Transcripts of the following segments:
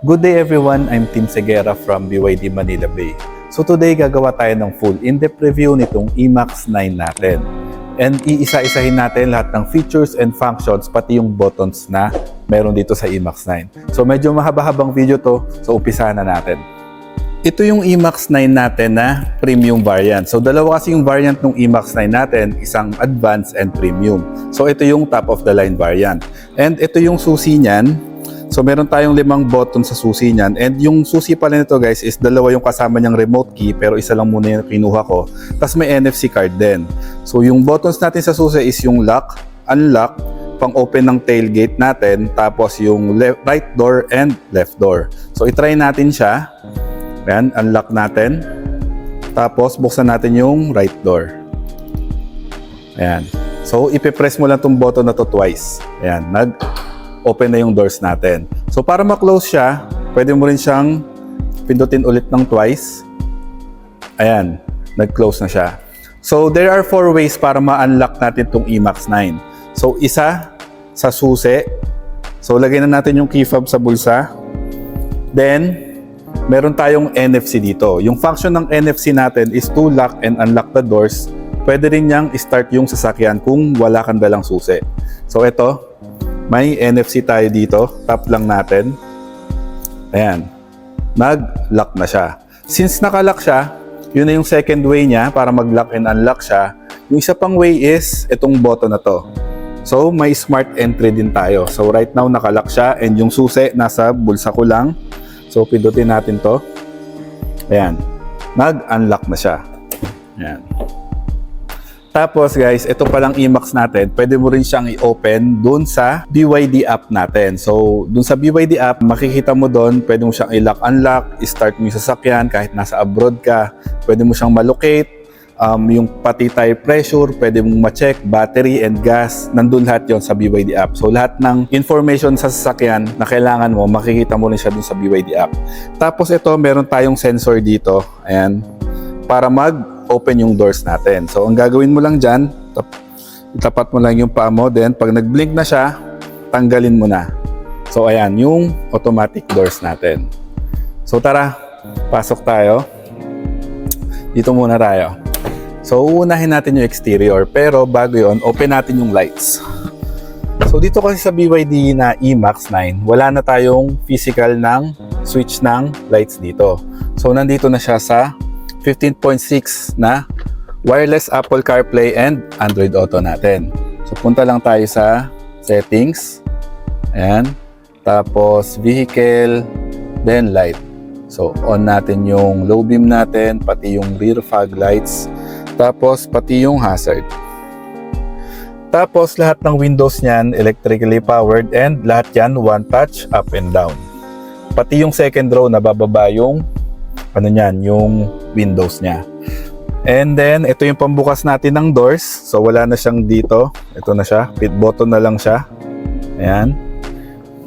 Good day everyone, I'm Tim Segura from BYD Manila Bay. So today gagawa tayo ng full in-depth review nitong IMAX 9 natin. And iisa-isahin natin lahat ng features and functions pati yung buttons na meron dito sa IMAX 9. So medyo mahaba-habang video to, so umpisahan na natin. Ito yung IMAX 9 natin na premium variant. So dalawa kasi yung variant ng IMAX 9 natin, isang advanced and premium. So ito yung top of the line variant. And ito yung susi niyan. So meron tayong 5 button sa susi niyan, and yung susi pala nito guys is dalawa yung kasama niyang remote key, pero isa lang muna yung kinuha ko. Tapos may NFC card din. So yung buttons natin sa susi is yung lock, unlock, pang open ng tailgate natin, tapos yung right door and left door. So itry natin siya. Ayan, unlock natin. Tapos buksan natin yung right door. Ayan. So ipipress mo lang tong button na to twice. Ayan, open na yung doors natin. So para ma-close siya, pwede mo rin siyang pindutin ulit ng twice. Ayan, nag-close na siya. So there are 4 ways para ma-unlock natin itong IMAX 9. So isa sa susi. So lagay na natin yung key fob sa bulsa. Then meron tayong NFC dito. Yung function ng NFC natin is to lock and unlock the doors. Pwede rin niyang start yung sasakyan kung wala kang dalang susi. So ito, may NFC tayo dito, tap lang natin. Ayan, nag-lock na siya. Since naka-lock siya, yun na yung second way niya para mag-lock and unlock siya. Yung isa pang way is itong button na to. So may smart entry din tayo. So right now naka-lock siya, and yung susi nasa bulsa ko lang. So pindutin natin to. Ayan, nag-unlock na siya. Ayan. Tapos guys, ito palang IMAX natin, pwede mo rin siyang i-open dun sa BYD app natin. So dun sa BYD app, makikita mo dun, pwede mo siyang i-lock, unlock, i-start mo yung sasakyan kahit nasa abroad ka. Pwede mo siyang malocate, yung pati tire pressure, pwede mong ma-check, battery and gas, nandun lahat yon sa BYD app. So lahat ng information sa sasakyan na kailangan mo, makikita mo rin siya dun sa BYD app. Tapos ito, meron tayong sensor dito, ayan, para open yung doors natin. So ang gagawin mo lang dyan, itapat mo lang yung paa mo, then pag nag-blink na siya, tanggalin mo na. So ayan, yung automatic doors natin. So tara, pasok tayo. Dito muna tayo. So uunahin natin yung exterior, pero bago yun, open natin yung lights. So dito kasi sa BYD na IMAX 9, wala na tayong physical ng switch ng lights dito. So nandito na siya sa 15.6 na wireless Apple CarPlay and Android Auto natin. So punta lang tayo sa settings. Ayan. Tapos vehicle, then light. So on natin yung low beam natin, pati yung rear fog lights, tapos pati yung hazard. Tapos lahat ng windows niyan electrically powered, and lahat yan one touch up and down. Pati yung second row na bababa yung yung windows niya. And then ito yung pambukas natin ng doors. So wala na siyang dito. Ito na siya. Pit button na lang siya. Ayan.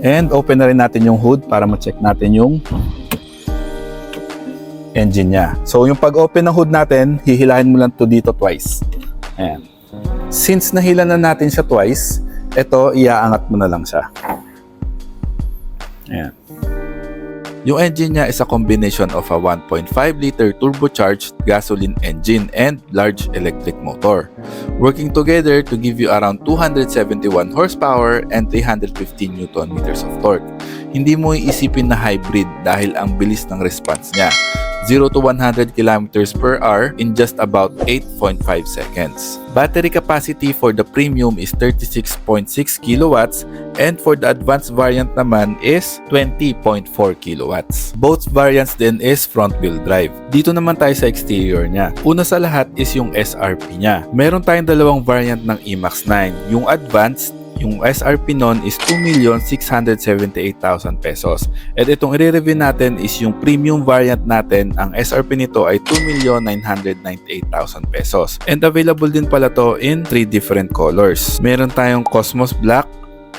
And open na rin natin yung hood para ma-check natin yung engine niya. So yung pag-open ng hood natin, hihilahin mo lang to dito twice. Ayan. Since nahila na natin siya twice, ito iaangat mo na lang siya. Ayan. Yung engine niya is a combination of a 1.5-liter turbocharged gasoline engine and large electric motor, working together to give you around 271 horsepower and 315 Nm of torque. Hindi mo iisipin na hybrid dahil ang bilis ng response niya. 0 to 100 km/h in just about 8.5 seconds. Battery capacity for the premium is 36.6 kilowatts, and for the advanced variant naman is 20.4 kilowatts. Both variants din is front wheel drive. Dito naman tayo sa exterior niya. Una sa lahat is yung SRP niya. Meron tayong dalawang variant ng IMAX 9. Yung advanced, yung SRP nun is 2,678,000 pesos. At itong i-review natin is yung premium variant natin. Ang SRP nito ay 2,998,000 pesos. And available din pala to in 3 different colors. Meron tayong Cosmos Black,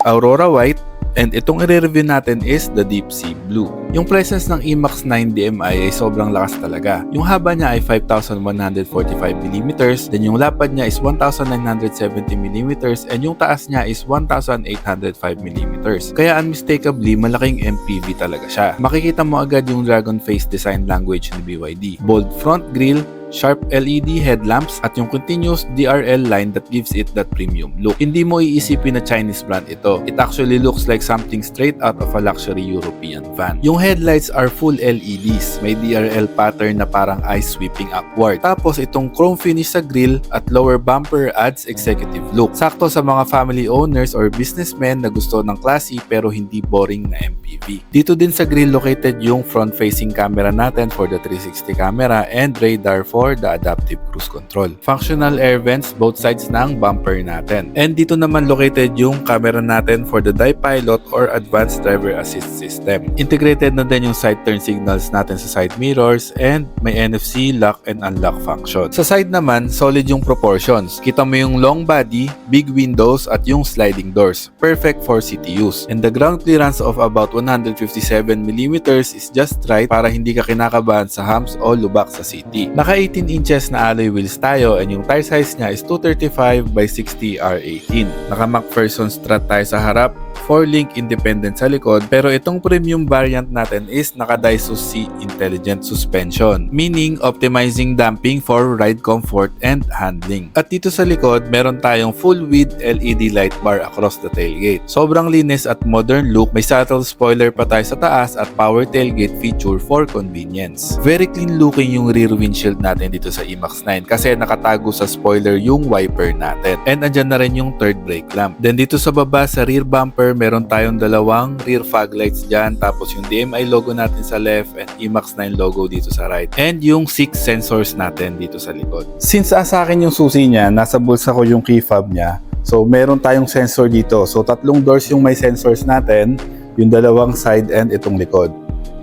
Aurora White, and itong i-review natin is the Deep Sea Blue. Yung presence ng IMAX 9 DMI ay sobrang lakas talaga. Yung haba niya ay 5,145mm, then yung lapad niya is 1,970mm, and yung taas niya is 1,805mm. letters. Kaya unmistakably, malaking MPV talaga siya. Makikita mo agad yung dragon face design language ni BYD. Bold front grille, sharp LED headlamps at yung continuous DRL line that gives it that premium look. Hindi mo iisipin na Chinese brand ito. It actually looks like something straight out of a luxury European van. Yung headlights are full LEDs. May DRL pattern na parang eyes sweeping upward. Tapos itong chrome finish sa grille at lower bumper adds executive look. Sakto sa mga family owners or businessmen na gusto ng classy pero hindi boring na MPV. Dito din sa grille located yung front facing camera natin for the 360 camera and radar for the adaptive cruise control. Functional air vents both sides ng bumper natin. And dito naman located yung camera natin for the dive pilot or advanced driver assist system. Integrated na din yung side turn signals natin sa side mirrors and may NFC lock and unlock function. Sa side naman, solid yung proportions. Kita mo yung long body, big windows at yung sliding doors. Perfect for city use. And the ground clearance of about 157mm is just right para hindi ka kinakabahan sa humps o lubak sa city. Naka 18 inches na alloy wheels tayo and yung tire size niya is 235 by 60 R18. Naka McPherson strut tayo sa harap, 4-link independent sa likod, pero itong premium variant natin is naka Daiso C intelligent suspension, meaning optimizing damping for ride comfort and handling. At dito sa likod, meron tayong full width LED light bar across the tailgate. Sobrang linis at modern look, may subtle spoiler pa tayo sa taas at power tailgate feature for convenience. Very clean looking yung rear windshield natin dito sa E-MAX 9 kasi nakatago sa spoiler yung wiper natin. And andyan na rin yung third brake lamp. Then dito sa baba sa rear bumper, meron tayong dalawang rear fog lights dyan, tapos yung DMI logo natin sa left and E-MAX 9 logo dito sa right. And yung 6 sensors natin dito sa likod. Since sa akin yung susi niya, nasa bulsa ko yung key fob niya, so meron tayong sensor dito. So tatlong doors yung may sensors natin, yung dalawang side and itong likod.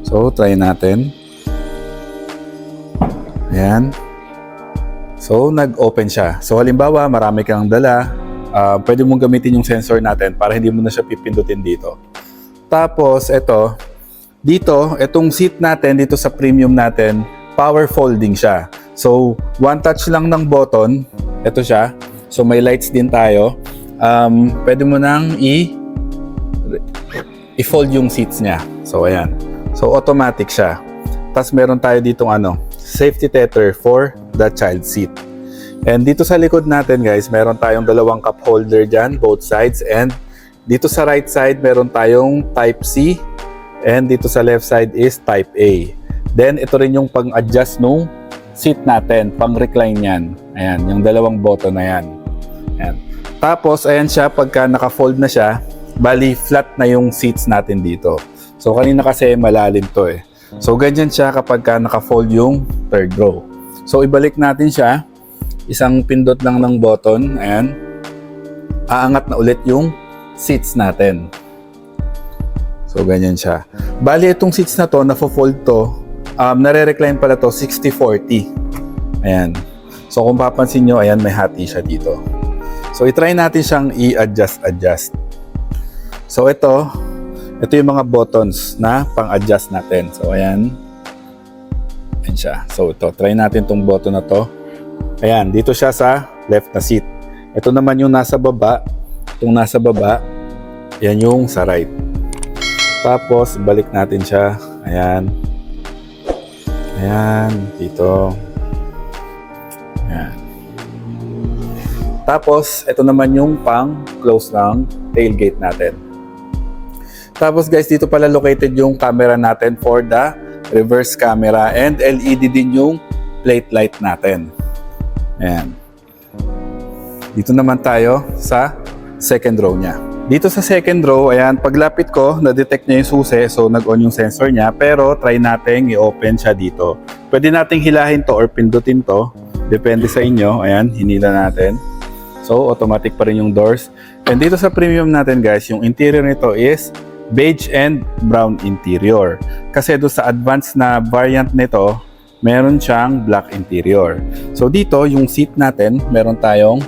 So try natin. Ayan. So nag-open siya. So halimbawa marami kang dala, pwede mong gamitin yung sensor natin para hindi mo na siya pipindutin dito. Tapos itong seat natin dito sa premium natin, power folding siya. So one touch lang ng button, ito siya. So may lights din tayo. Pwede mo nang i-fold yung seats niya. So ayan. So automatic siya. Tapos meron tayo ditong safety tether for the child seat. And dito sa likod natin guys, meron tayong dalawang cup holder dyan, both sides. And dito sa right side, meron tayong type C. And dito sa left side is type A. Then ito rin yung pang-adjust nung seat natin, pang-recline yan. Ayan, yung dalawang button na yan. Ayan. Tapos ayan siya, pagka naka-fold na siya, bali flat na yung seats natin dito. So kanina kasi malalim to eh. So ganyan siya kapag naka-fold yung third row. So ibalik natin siya. Isang pindot lang ng button. Ayan. Aangat na ulit yung seats natin. So ganyan siya. Bali itong seats na to, na-fold to, nare-recline pala to 60-40. Ayan. So kung papansin nyo, ayan, may hati siya dito. So itry natin siyang i-adjust. So ito yung mga buttons na pang-adjust natin. So ayan. Ayan siya. So ito, try natin tong button na to. Ayan, dito siya sa left na seat. Ito naman yung nasa baba. Itong nasa baba, yan yung sa right. Tapos balik natin siya. Ayan. Ayan, dito. Ayan. Tapos ito naman yung pang-close ng tailgate natin. Tapos guys, dito pala located yung camera natin for the reverse camera and LED din yung plate light natin. Ayan. Dito naman tayo sa second row niya. Dito sa second row, ayan, paglapit ko, na-detect niya yung susi, so nag-on yung sensor niya, pero try natin i-open siya dito. Pwede nating hilahin to or pindutin to, depende sa inyo. Ayan, hinila natin. So, automatic pa rin yung doors. And dito sa premium natin guys, yung interior nito is beige and brown interior. Kasi doon sa advanced na variant nito, meron siyang black interior. So dito, yung seat natin, meron tayong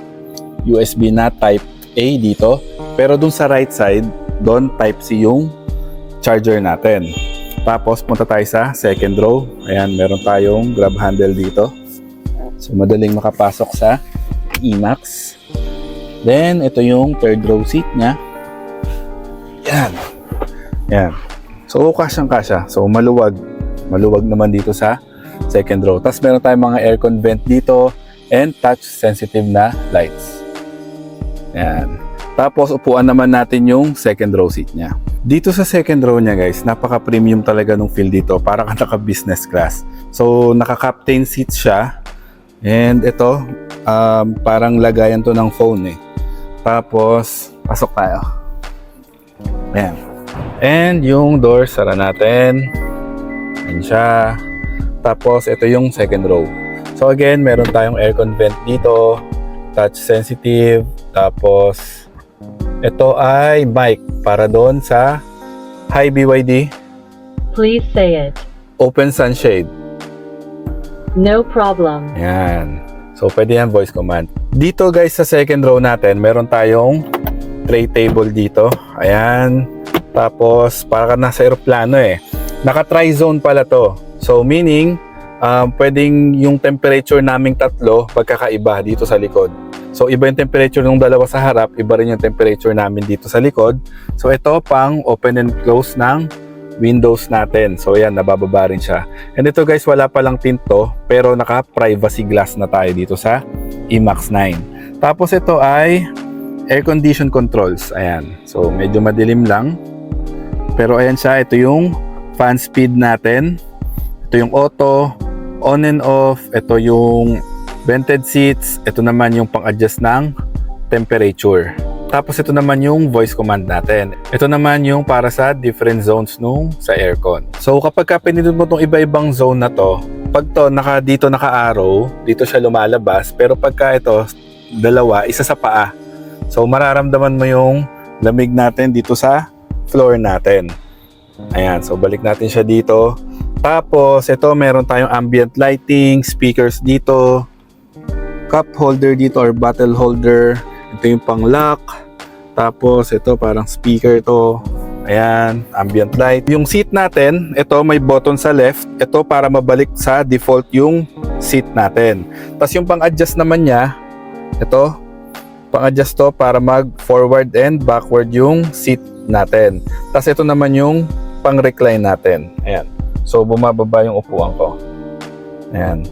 USB na type A dito. Pero doon sa right side, doon type C yung charger natin. Tapos punta tayo sa second row. Ayan, meron tayong grab handle dito. So madaling makapasok sa E-MAX. Then ito yung third row seat niya. Ayan. Ayan. So, kasyang-kasya. So, maluwag. Maluwag naman dito sa second row. Tapos, meron tayong mga aircon vent dito and touch-sensitive na lights. Ayan. Tapos, upuan naman natin yung second row seat niya. Dito sa second row niya, guys, napaka-premium talaga nung feel dito. Para ka naka-business class. So, naka-captain seat siya. And ito, parang lagayan to ng phone eh. Tapos, pasok tayo. Ayan. And yung door, sara natin. Ayan siya. Tapos, ito yung second row. So, again, meron tayong aircon vent dito. Touch sensitive. Tapos, ito ay mic para doon sa Hi BYD. Please say it. Open sunshade. No problem. Ayan. So, pwede yan voice command. Dito, guys, sa second row natin, meron tayong tray table dito. Ayan. Tapos, para ka nasa aeroplano eh. Naka-tri-zone pala to. So, meaning, pwedeng yung temperature naming tatlo pagkakaiba dito sa likod. So, iba yung temperature ng dalawa sa harap, iba rin yung temperature namin dito sa likod. So, ito pang open and close ng windows natin. So, yan, nabababa rin siya. And ito, guys, wala palang tint to, pero naka-privacy glass na tayo dito sa IMAX 9. Tapos, ito ay air condition controls. Ayan. So, medyo madilim lang. Pero ayan siya, ito yung fan speed natin. Ito yung auto, on and off. Ito yung vented seats. Ito naman yung pang-adjust ng temperature. Tapos ito naman yung voice command natin. Ito naman yung para sa different zones nung sa aircon. So kapag pinindot mo itong iba-ibang zone na to, pag to dito naka-arrow, dito siya lumalabas. Pero pagka ito, dalawa, isa sa paa. So mararamdaman mo yung lamig natin dito sa floor natin. Ayan, so balik natin siya dito. Tapos, ito meron tayong ambient lighting, speakers dito, cup holder dito or bottle holder. Ito yung pang lock. Tapos, ito parang speaker to. Ayan, ambient light. Yung seat natin, ito may button sa left. Ito para mabalik sa default yung seat natin. Tapos yung pang-adjust naman niya, ito, pang-adjust to para mag-forward and backward yung seat natin. Tapos ito naman yung pang-recline natin. Ayan. So, bumababa yung upuan ko. Ayan.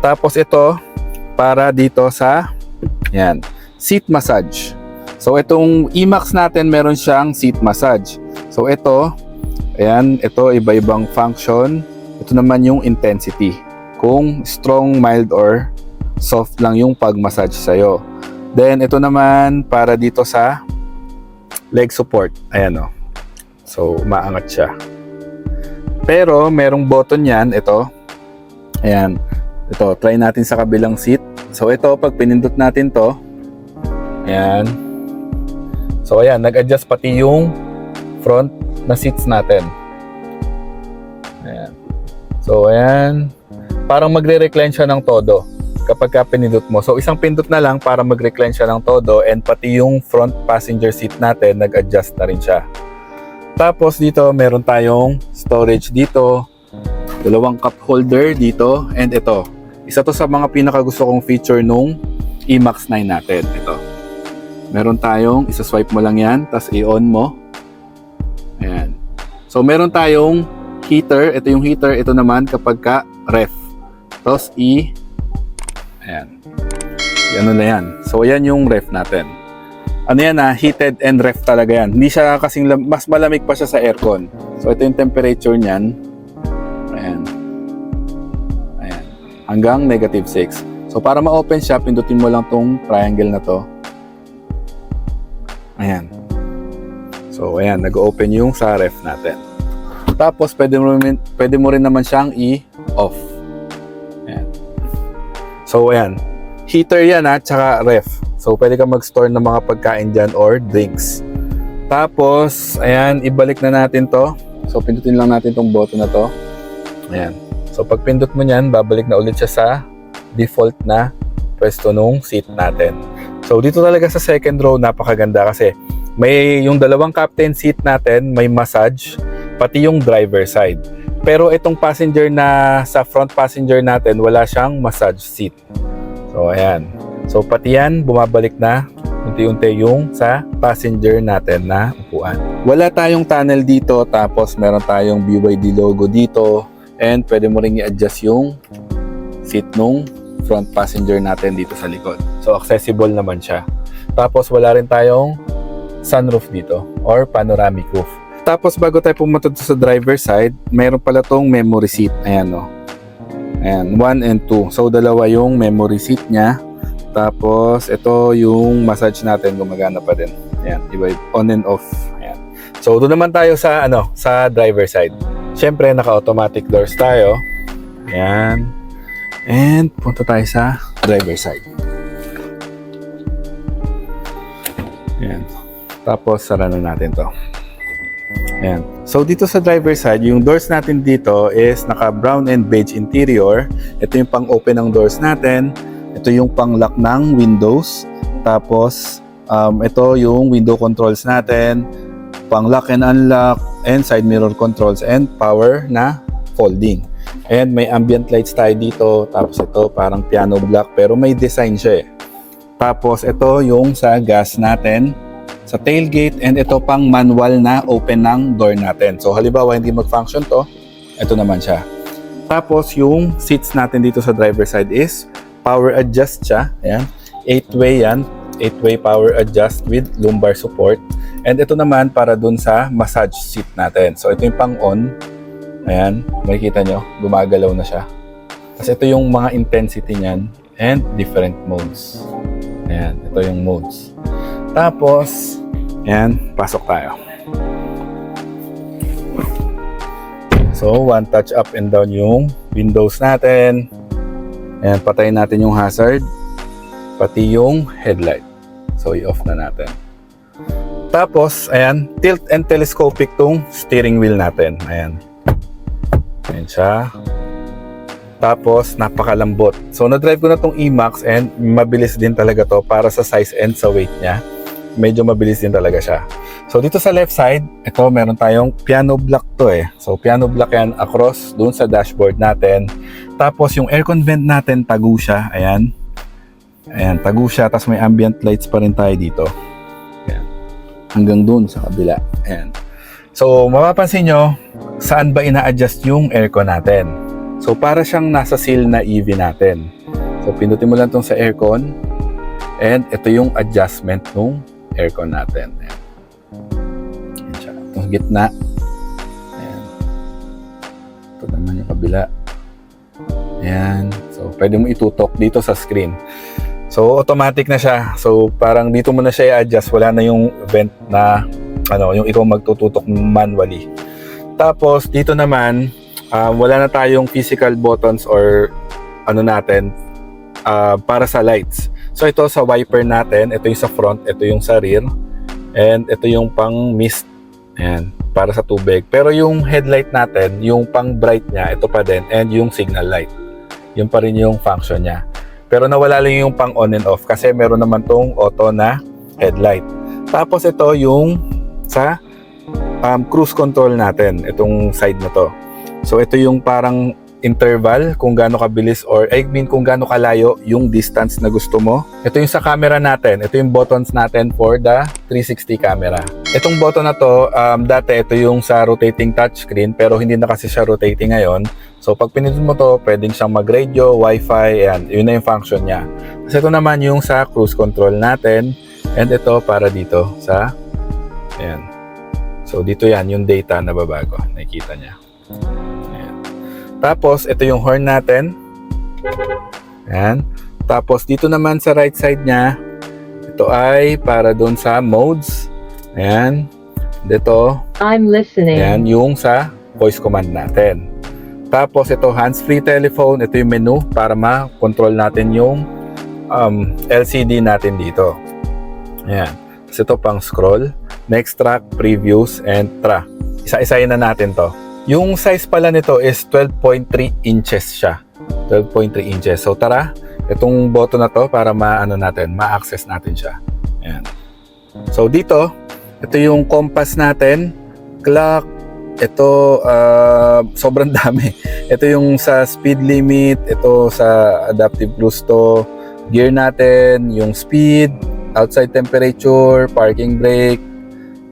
Tapos ito, para dito sa, ayan, seat massage. So, itong IMAX natin, meron siyang seat massage. So, ito, ayan, ito, iba-ibang function. Ito naman yung intensity. Kung strong, mild, or soft lang yung pag-massage sa'yo. Then, ito naman, para dito sa leg support. Ayan o. So, maangat siya. Pero, merong button yan. Ito. Ayan. Ito, try natin sa kabilang seat. So, ito, pag pinindot natin to, ayan. So, ayan. Nag-adjust pati yung front na seats natin. Ayan. So, ayan. Parang magre-recline siya ng todo kapag pinindot mo. So, isang pindot na lang para mag-recline siya ng todo and pati yung front passenger seat natin, nag-adjust na rin siya. Tapos dito, meron tayong storage dito, dalawang cup holder dito, and ito. Isa to sa mga pinakagusto kong feature nung IMAX 9 natin. Ito. Meron tayong, isa-swipe mo lang yan, tapos i-on mo. Ayan. So, meron tayong heater. Ito yung heater. Ito naman kapag ref. Tapos ayan. Ano na yan. So, ayan yung ref natin. Ano yan heated and ref talaga yan. Hindi siya kasing, mas malamig pa siya sa aircon. So, ito yung temperature niyan. Ayan. Ayan. Hanggang -6. So, para ma-open siya, pindutin mo lang tong triangle na to. Ayan. So, ayan. Nag-open yung sa ref natin. Tapos, pwede mo rin naman siyang i-off. Ayan. So, ayan. Heater yan tsaka ref. So, pwede ka mag-store ng mga pagkain dyan or drinks. Tapos, ayan, ibalik na natin to. So, pindutin lang natin tong button na to. Ayan. So, pag pindot mo nyan, babalik na ulit siya sa default na pwesto nung seat natin. So, dito talaga sa second row, napakaganda kasi may yung dalawang captain seat natin, may massage, pati yung driver side. Pero itong passenger na sa front passenger natin, wala siyang massage seat. So, ayan. So, pati yan, bumabalik na unti-unti yung sa passenger natin na upuan. Wala tayong tunnel dito, tapos meron tayong BYD logo dito, and pwede mo ring i-adjust yung seat nung front passenger natin dito sa likod. So accessible naman siya. Tapos wala rin tayong sunroof dito or panoramic roof. Tapos bago tayo pumunta sa driver side, mayroon pala tong memory seat. Ayan o. Ayan, 1 and 2. So dalawa yung memory seat niya. Tapos ito yung massage natin, gumagana pa din. Ayan, iba on and off. Ayan. So doon naman tayo sa sa driver side. Syempre naka-automatic doors tayo. Ayan. And punta tayo sa driver side. Ayan. Tapos sara na natin to. Ayan. So dito sa driver side, yung doors natin dito is naka brown and beige interior. Ito yung pang-open ng doors natin. Ito yung pang-lock ng windows. Tapos ito yung window controls natin, pang-lock and unlock, and side mirror controls, and power na folding. And may ambient lights tayo dito. Tapos ito parang piano black pero may design siya eh. Tapos ito yung sa gas natin, sa tailgate, and ito pang manual na open ng door natin. So halimbawa hindi mag-function to, ito naman siya. Tapos yung seats natin dito sa driver side is power adjust siya. Ayan. 8-way yan. 8-way power adjust with lumbar support. And ito naman para dun sa massage seat natin. So ito yung pang on. Ayan, makikita nyo, gumagalaw na siya. Kasi ito yung mga intensity niyan and different modes. Ayan, ito yung modes. Tapos, ayan, pasok tayo. So, one touch up and down yung windows natin. Ayan, patayin natin yung hazard. Pati yung headlight. So, i-off na natin. Tapos, ayan, tilt and telescopic tong steering wheel natin. Ayan. Ayan siya. Tapos, napakalambot. So, na-drive ko na tong E-Max and mabilis din talaga to para sa size and sa weight niya. Medyo mabilis din talaga siya. So, dito sa left side, ito meron tayong piano block to eh. So, piano block yan across dun sa dashboard natin. Tapos, yung aircon vent natin, tago siya. Ayan. Ayan, tago siya. Tapos, may ambient lights pa rin tayo dito. Ayan. Hanggang dun sa kabila. Ayan. So, mapapansin nyo, saan ba ina-adjust yung aircon natin? So, para siyang nasa seal na EV natin. So, pindutin mo lang itong sa aircon. And ito yung adjustment ng aircon natin. Ayan. Ayan siya. Itong gitna. Ayan. Ito naman yung kabila. Ayan. So, pwede mo itutok dito sa screen. So, automatic na siya. So, parang dito mo na siya i-adjust. Wala na yung vent na yung ikaw magtututok manually. Tapos dito naman wala na tayong physical buttons or natin para sa lights. So ito sa wiper natin, ito yung sa front, ito yung sa rear, and ito yung pang mist. Ayan, para sa tubig. Pero yung headlight natin, yung pang bright niya, ito pa din, and yung signal light. Yun pa rin yung function niya. Pero nawala lang yung pang on and off kasi meron naman tong auto na headlight. Tapos ito yung sa cruise control natin, itong side na to. So ito yung parang interval kung gaano kabilis or kung gaano kalayo yung distance na gusto mo. Ito yung sa camera natin, ito yung buttons natin for the 360 camera. Itong button na to, dati ito yung sa rotating touchscreen pero hindi na kasi siya rotating ngayon. So pag pinindot mo to, pwedeng siyang mag-radio, wifi, ayan, yun na yung function niya. Kasi ito naman yung sa cruise control natin, and ito para dito sa ayan. So, dito yan, yung data na babago. Nakikita niya. Ayan. Tapos, ito yung horn natin. Ayan. Tapos, dito naman sa right side niya, ito ay para doon sa modes. Ayan. Dito. I'm listening. Ayan, yung sa voice command natin. Tapos, ito hands-free telephone. Ito yung menu para ma-control natin yung LCD natin dito. Ayan. Tapos, ito pang scroll. Next track, previews, and tra. Isa-isayin na natin to. Yung size pala nito is 12.3 inches siya. 12.3 inches. So tara, itong button na to para ma-access natin siya. Ayan. So dito, ito yung compass natin, clock, ito sobrang dami. Ito yung sa speed limit, ito sa adaptive cruise to, gear natin, yung speed, outside temperature, parking brake,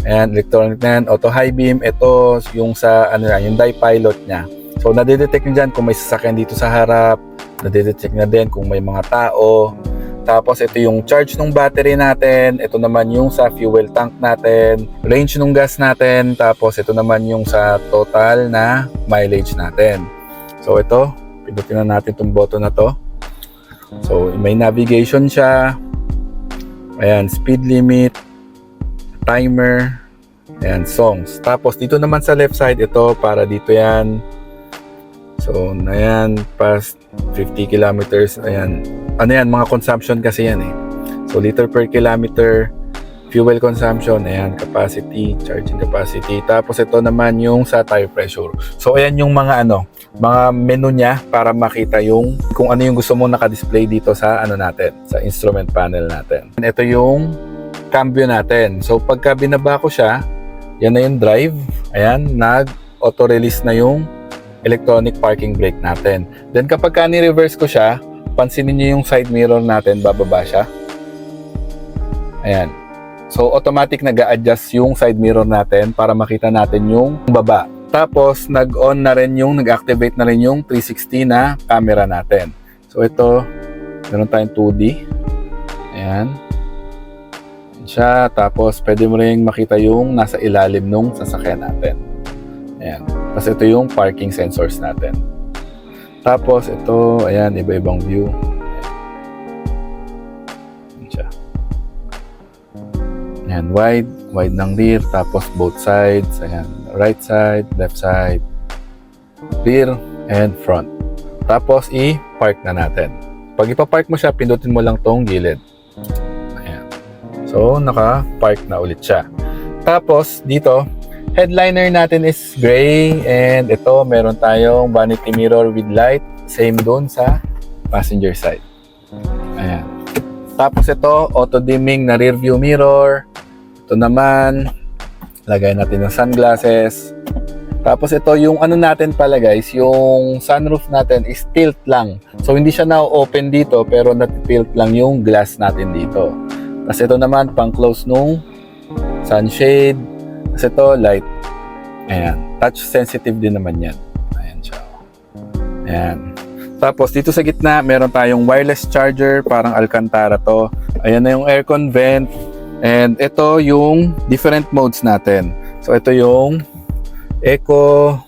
ayan, electronic na yan, auto high beam. Ito yung sa ano yan, yung die pilot niya. So nadidetect nyo dyan kung may sasakyan dito sa harap, nadidetect na din kung may mga tao. Tapos ito yung charge ng battery natin, ito naman yung sa fuel tank natin, range ng gas natin, tapos ito naman yung sa total na mileage natin. So ito, pindutin na natin itong button na to. So may navigation siya, ayan, speed limit, timer, ayan, songs. Tapos dito naman sa left side, ito para dito yan. So ayan, past 50 kilometers, ayan. Ano yan, mga consumption kasi yan eh. So liter per kilometer, fuel consumption, ayan, capacity, charging capacity. Tapos ito naman yung sa tire pressure. So ayan yung mga mga menu niya para makita yung kung ano yung gusto mong naka-display dito sa natin, sa instrument panel natin. And ito yung cambio natin. So pagka binaba ko siya, yan na yung drive. Ayan, nag-auto-release na yung electronic parking brake natin. Then kapag ni-reverse ko siya, pansinin niyo yung side mirror natin, bababa siya. Ayan. So, automatic nag-a-adjust yung side mirror natin para makita natin yung baba. Tapos, nag-on na rin nag-activate na rin yung 360 na camera natin. So, ito, meron tayong 2D. Ayan. Ayan siya. Tapos, pwede mo rin makita yung nasa ilalim nung sasakyan natin. Ayan. Tapos, ito yung parking sensors natin. Tapos ito, ayan, iba-ibang view. Ayan siya. Ayan, wide ng rear, tapos both sides, ayan, right side, left side, rear, and front. Tapos i-park na natin. Pag ipa-park mo siya, pindutin mo lang tong gilid. Ayan. So, naka-park na ulit siya. Tapos, dito, headliner natin is gray, and ito meron tayong vanity mirror with light, same doon sa passenger side. Ayan. Tapos ito, auto dimming na rear view mirror. Ito naman, lagay natin ng sunglasses. Tapos ito yung natin pala guys, yung sunroof natin is tilt lang. So hindi siya now open dito, pero nati-tilt lang yung glass natin dito. Tapos ito naman pang close nung sunshade. Tapos ito, light. Ayan. Touch sensitive din naman yan. Ayan siya. Ayan. Tapos dito sa gitna, meron tayong wireless charger. Parang Alcantara to. Ayan na yung aircon vent. And ito yung different modes natin. So ito yung Eco,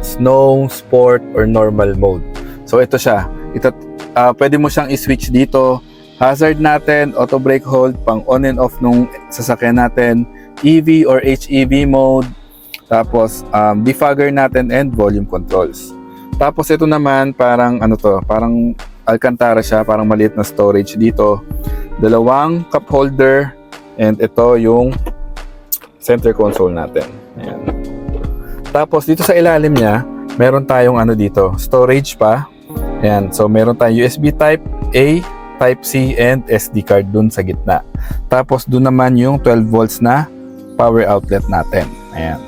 Snow, Sport, or Normal mode. So ito siya. Ito, pwede mo siyang i-switch dito. Hazard natin, auto brake hold, pang on and off nung sasakyan natin. EV or HEV mode, tapos defogger natin and volume controls. Tapos ito naman parang parang Alcantara siya, parang maliit na storage dito. Dalawang cup holder, and ito yung center console natin. Ayan. Tapos dito sa ilalim niya, meron tayong dito, storage pa. Ayan, so meron tayong USB type A, type C, and SD card dun sa gitna. Tapos dun naman yung 12 volts na power outlet natin. Ayan.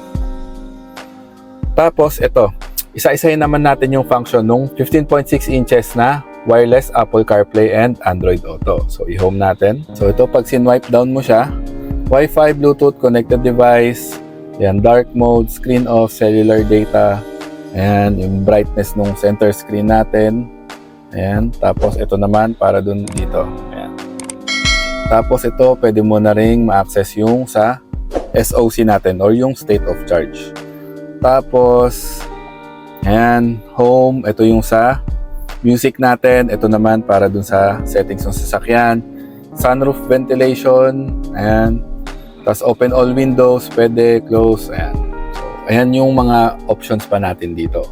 Tapos ito, isa-isahin naman natin yung function ng 15.6 inches na wireless Apple CarPlay and Android Auto. So i-home natin. So ito, pag sin-wipe down mo siya, Wi-Fi, Bluetooth, connected device, ayan, dark mode, screen off, cellular data, ayan, yung brightness ng center screen natin. Ayan, tapos ito naman para dun dito. Ayan. Tapos ito, pwede mo na ring ma-access yung sa SOC natin or yung state of charge. Tapos, ayan, home, ito yung sa music natin. Ito naman para dun sa settings ng sasakyan. Sunroof ventilation, ayan. Tapos open all windows, pwede, close, ayan. So, ayan yung mga options pa natin dito.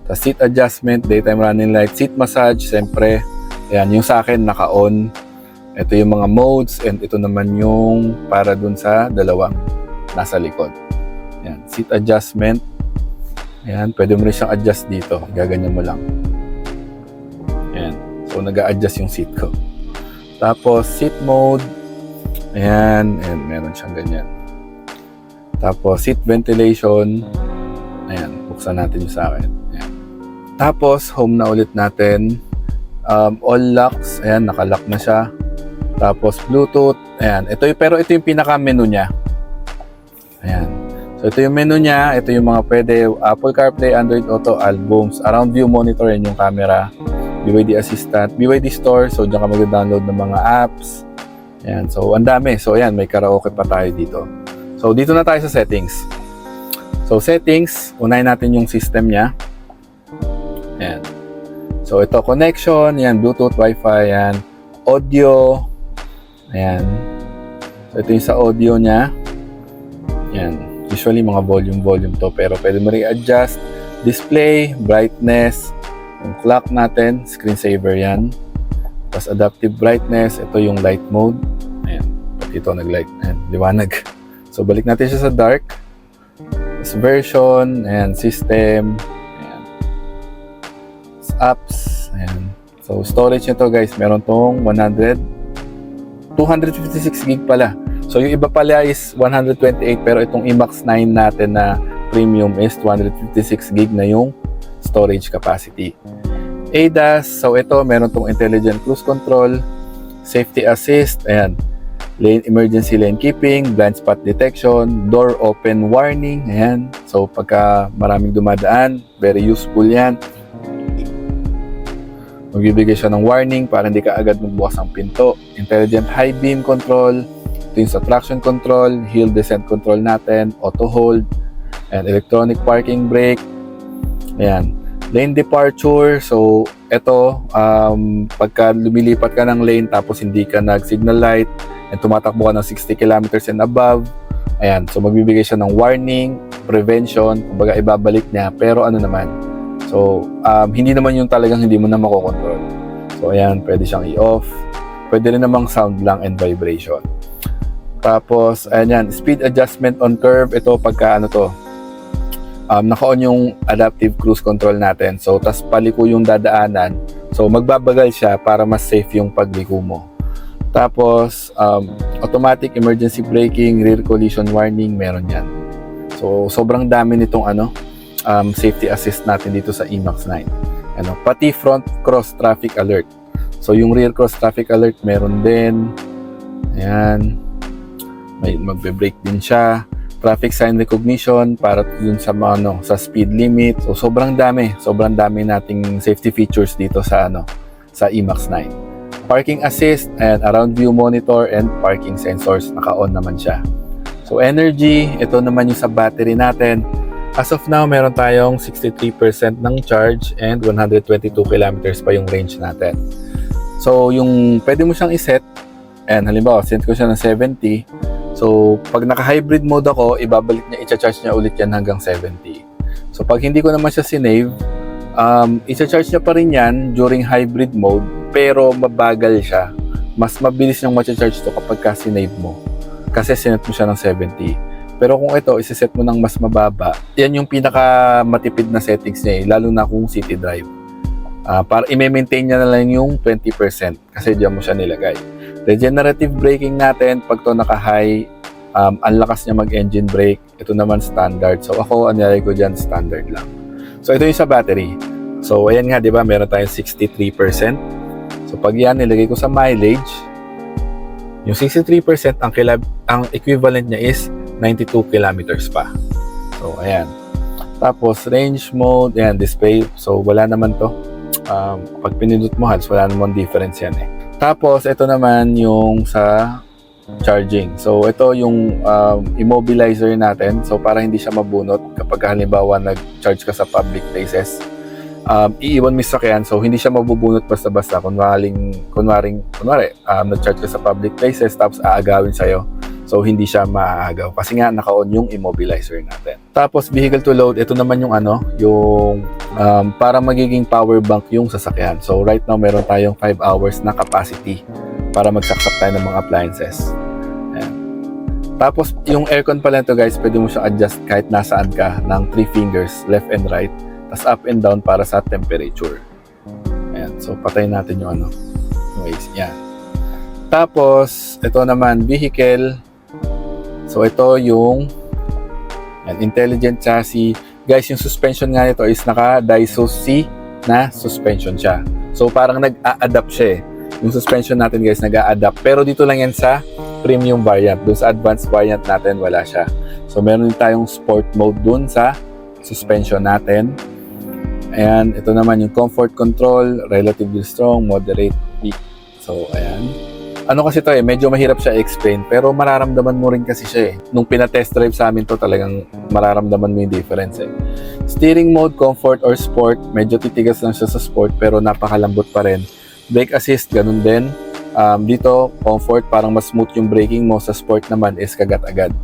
Tapos seat adjustment, daytime running light, seat massage, siyempre, ayan, yung sa akin naka-on. Ito yung mga modes, and ito naman yung para dun sa dalawang nasa likod. Ayan, seat adjustment. Ayan, pwede mo rin siyang adjust dito. Gaganyan mo lang. Ayan, so nag-a-adjust yung seat ko. Tapos seat mode. Ayan, and meron siyang ganyan. Tapos seat ventilation. Ayan, buksan natin yung sa akin. Ayan. Tapos home na ulit natin. All locks. Ayan, nakalock na siya. Tapos Bluetooth, Ayan, pero ito yung pinaka-menu niya. Ayan. So ito yung menu niya, ito yung mga pwede, Apple CarPlay, Android Auto, albums, around view monitor, yan yung camera, BYD Assistant, BYD Store, so dyan ka mag-download ng mga apps. Ayan, so ang dami. So ayan, may karaoke pa tayo dito. So dito na tayo sa settings. So settings, unahin natin yung system niya. Ayan. So ito, connection, yan, Bluetooth, Wi-Fi, yan, audio, ayan. So ito yung sa audio niya. Yan. Usually mga volume to, pero pwede mo rin-adjust. Display, brightness, yung clock natin, screensaver yan. Tapos adaptive brightness, ito yung light mode. Ayan, pati ito nag-light, ayan, liwanag. So balik natin siya sa dark. Tapos version, ayan, system, ayan. Tapos apps, ayan. So storage nito guys, meron tong 256 gig pala. So yung iba pala is 128, pero itong IMAX 9 natin na premium is 256 gig na yung storage capacity. ADAS, so ito meron tong intelligent cruise control, safety assist, ayan, emergency lane keeping, blind spot detection, door open warning, ayan. So pagka maraming dumadaan, very useful yan. Magbibigay siya ng warning para hindi ka agad magbukas ang pinto. Intelligent high beam control, ito yung sa traction control, hill descent control natin, auto hold, and electronic parking brake. Ayan. Lane departure, so ito, pagka lumilipat ka ng lane tapos hindi ka nag-signal light and tumatakbo ka ng 60 kilometers and above, ayan, so magbibigay siya ng warning, prevention, kumbaga ibabalik niya, pero ano naman, so hindi naman yung talagang hindi mo na makokontrol. So ayan, pwede siyang i-off, pwede rin namang sound lang and vibration. Tapos, ayan yan, speed adjustment on curve. Ito, pagka ano to, naka-on yung adaptive cruise control natin. So, tas paliko yung dadaanan. So, magbabagal siya para mas safe yung pagliko mo. Tapos, automatic emergency braking, rear collision warning, meron yan. So, sobrang dami nitong safety assist natin dito sa IMAX 9. Pati front cross traffic alert. So, yung rear cross traffic alert, meron din. Ayan. May magbe-brake din siya, traffic sign recognition para dun sa sa speed limit. So sobrang dami nating safety features dito sa sa IMAX 9. Parking assist and around view monitor and parking sensors, naka-on naman siya. So energy, ito naman yung sa battery natin. As of now, meron tayong 63% ng charge and 122 kilometers pa yung range natin. So yung pwede mo siyang iset, and halimbawa, set ko siya ng 70. So, pag naka-hybrid mode ako, ibabalik niya, i-charge niya ulit yan hanggang 70. So, pag hindi ko naman siya sinave, i-charge niya pa rin yan during hybrid mode, pero mabagal siya. Mas mabilis niyang ma-charge ito kapag ka-sinave mo. Kasi sinet mo siya ng 70. Pero kung ito, isiset mo ng mas mababa, yan yung pinaka-matipid na settings niya, lalo na kung city drive. Para i-maintain niya na lang yung 20% kasi diyan mo siya nilagay. Regenerative braking natin, pag to naka-high, ang lakas niya mag-engine brake. Ito naman standard. So ako, nilagay ko dyan, standard lang. So ito yung sa battery. So ayan nga, di ba, meron tayong 63%. So pag yan, nilagay ko sa mileage, yung 63%, ang equivalent niya is 92 kilometers pa. So ayan. Tapos range mode, ayan, display. So wala naman to. Pag pinindot mo, halos wala naman difference yan eh. Tapos, ito naman yung sa charging. So, ito yung immobilizer natin. So, para hindi siya mabunot kapag halimbawa nag-charge ka sa public places. Iiwan mo yung sakyan. So, hindi siya mabubunot basta-basta. Kunwari, nag-charge ka sa public places tapos aagawin sa'yo. So, hindi siya maaagaw. Kasi nga, naka-on yung immobilizer natin. Tapos, vehicle to load. Ito naman yung para magiging power bank yung sasakyan. So, right now, meron tayong 5 hours na capacity para magsaksak tayo ng mga appliances. Ayan. Tapos, yung aircon pala ito, guys, pwede mo siya adjust kahit nasaan ka ng 3 fingers, left and right. Tapos, up and down para sa temperature. Ayan. So, patayin natin yung ways. Yan. Tapos, ito naman, vehicle. So, ito yung intelligent chassis. Guys, yung suspension nga nito is naka-Daiso C na suspension siya. So, parang nag-a-adapt siya eh. Yung suspension natin, guys, nag-a-adapt. Pero dito lang yan sa premium variant. Dun sa advanced variant natin, wala siya. So, meron din tayong sport mode dun sa suspension natin. Ayan, ito naman yung comfort control, relatively strong, moderate, weak. So, ayan. Ano kasi to medyo mahirap siya explain, pero mararamdaman mo rin kasi siya Nung pinatest drive sa amin to, talagang mararamdaman mo yung difference Steering mode, comfort or sport, medyo titigas lang siya sa sport, pero napakalambot pa rin. Brake assist, ganun din. Dito, comfort, parang mas smooth yung braking mo. Sa sport naman is kagat-agad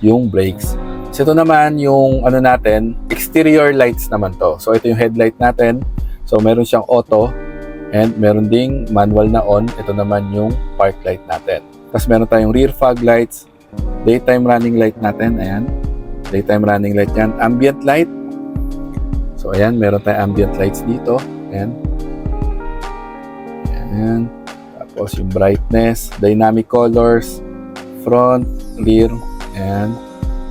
yung brakes. So, ito naman yung ano natin, exterior lights naman to. So, ito yung headlight natin. So, meron siyang auto and meron ding manual na on. Ito naman yung park light natin. Tapos, meron tayong rear fog lights, daytime running light natin. Ayan. Daytime running light yan. Ambient light. So, ayan. Meron tayong ambient lights dito. Ayan. Ayan. Tapos, yung brightness, dynamic colors, front, rear, and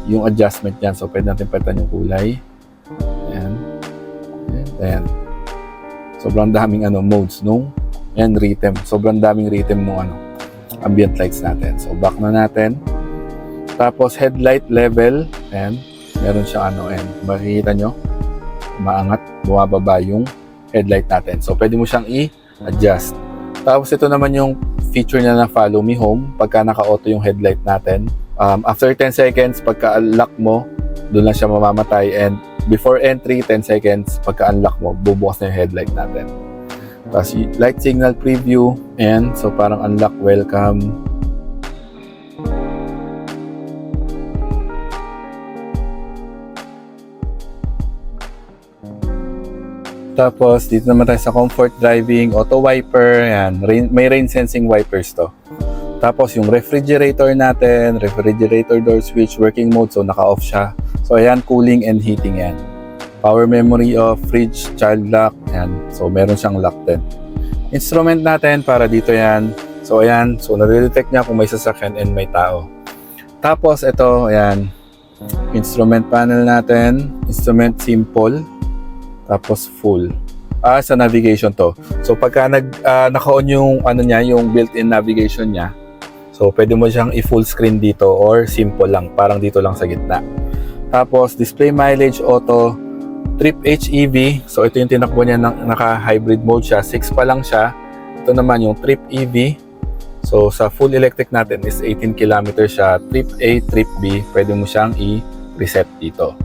yung adjustment yan. So, pwede natin palitan yung kulay. Ayan. Ayan. Sobrang daming modes nung rhythm. Sobrang daming rhythm nung ambient lights natin. So, back na natin. Tapos, headlight level. Ayan. Meron siyang makikita nyo, maangat, bumababa yung headlight natin. So, pwede mo siyang i-adjust. Tapos, ito naman yung feature niya na follow me home. Pagka naka-auto yung headlight natin. After 10 seconds, pagka-unlock mo, doon lang siya mamamatay. And before entry, 10 seconds, pagka-unlock mo, bubukas na yung headlight natin. Tapos, light signal preview. And so, parang unlock, welcome. Tapos, dito naman tayo sa comfort driving, auto wiper. Yan. May rain sensing wipers to. Tapos, yung refrigerator natin, refrigerator door switch, working mode. So, naka-off siya. So, ayan, cooling and heating yan. Power memory off, fridge, child lock. Yan. So, meron siyang lock din. Instrument natin, para dito yan. So, ayan. So, nare-detect niya kung may sasakyan and may tao. Tapos, ito, ayan. Instrument panel natin. Instrument simple. Tapos, full. Sa navigation to. So, pagka naka-on yung, yung built-in navigation niya, so, pwede mo siyang i-full screen dito or simple lang. Parang dito lang sa gitna. Tapos, display mileage, auto, trip HEV. So, ito yung tinakbo niya, naka-hybrid mode siya. 6 pa lang siya. Ito naman yung trip EV. So, sa full electric natin is 18 km siya. Trip A, trip B, pwede mo siyang i-reset dito.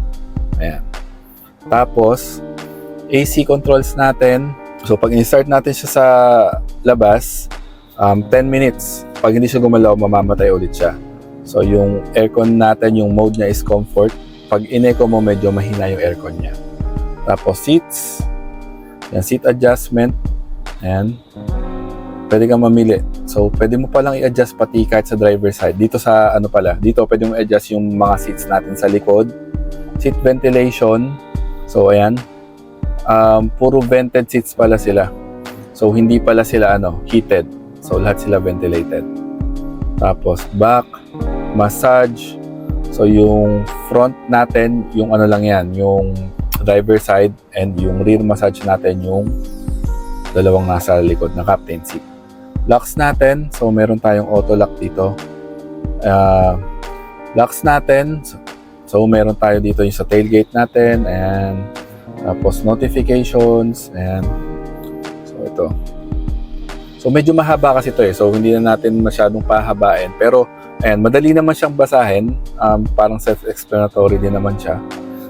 Ayan. Tapos, AC controls natin. So, pag in-start natin siya sa labas, 10 minutes. Pag hindi siya gumalaw, mamamatay ulit siya. So, yung aircon natin, yung mode niya is comfort. Pag in-eco mo, medyo mahina yung aircon niya. Tapos, seats. Yan, seat adjustment. Ayan. Pwede kang mamili. So, pwede mo palang i-adjust pati kahit sa driver side. Dito sa, dito pwede mo i-adjust yung mga seats natin sa likod. Seat ventilation. So, ayan. Puro vented seats pala sila. So, hindi pala sila, heated. So, lahat sila ventilated. Tapos, back, massage. So, yung front natin, yung lang yan, yung driver side, and yung rear massage natin, yung dalawang nasa likod na captain seat. Locks natin. So, meron tayong auto lock dito. Locks natin. So, meron tayo dito yung sa tailgate natin. And tapos, notifications. And so, ito. So, medyo mahaba kasi ito So, hindi na natin masyadong pahabain. Pero, ayan, madali naman siyang basahin. Parang self-explanatory din naman siya.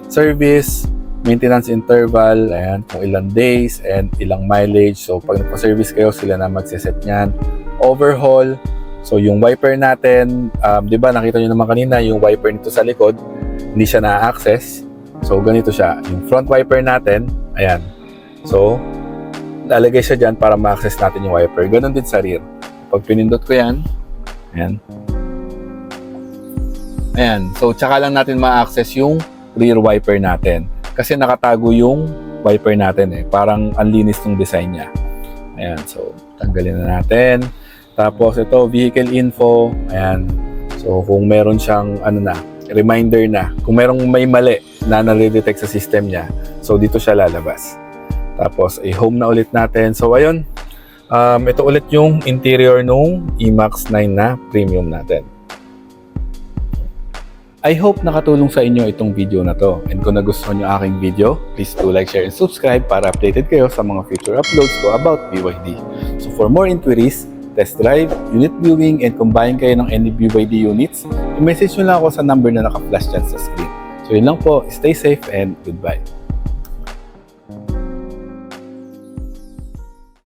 Service, maintenance interval, ayan, kung ilang days and ilang mileage. So, pag nagpa-service kayo, sila na magsiset niyan. Overhaul. So, yung wiper natin, di ba, nakita nyo naman kanina, yung wiper nito sa likod, hindi siya na-access. So, ganito siya. Yung front wiper natin, ayan. So, lalagay siya dyan para ma-access natin yung wiper. Ganon din sa rear. Pag pinindot ko yan, ayan. Ayan. So, tsaka lang natin ma-access yung rear wiper natin. Kasi nakatago yung wiper natin Parang unlinis yung design niya. Ayan. So, tanggalin na natin. Tapos, ito, vehicle info. Ayan. So, kung meron siyang, reminder na. Kung merong may mali na nare-detect sa system niya, so, dito siya lalabas. Tapos, home na ulit natin. So, ayun. Ito ulit yung interior nung Emax 9 na premium natin. I hope nakatulong sa inyo itong video na to. And kung nagustuhan nyo aking video, please do like, share, and subscribe para updated kayo sa mga future uploads ko about BYD. So for more inquiries, test drive, unit viewing, and kung buying kayo ng any BYD units, i-message nyo lang ako sa number na naka-flash dyan sa screen. So yun lang po, stay safe and goodbye.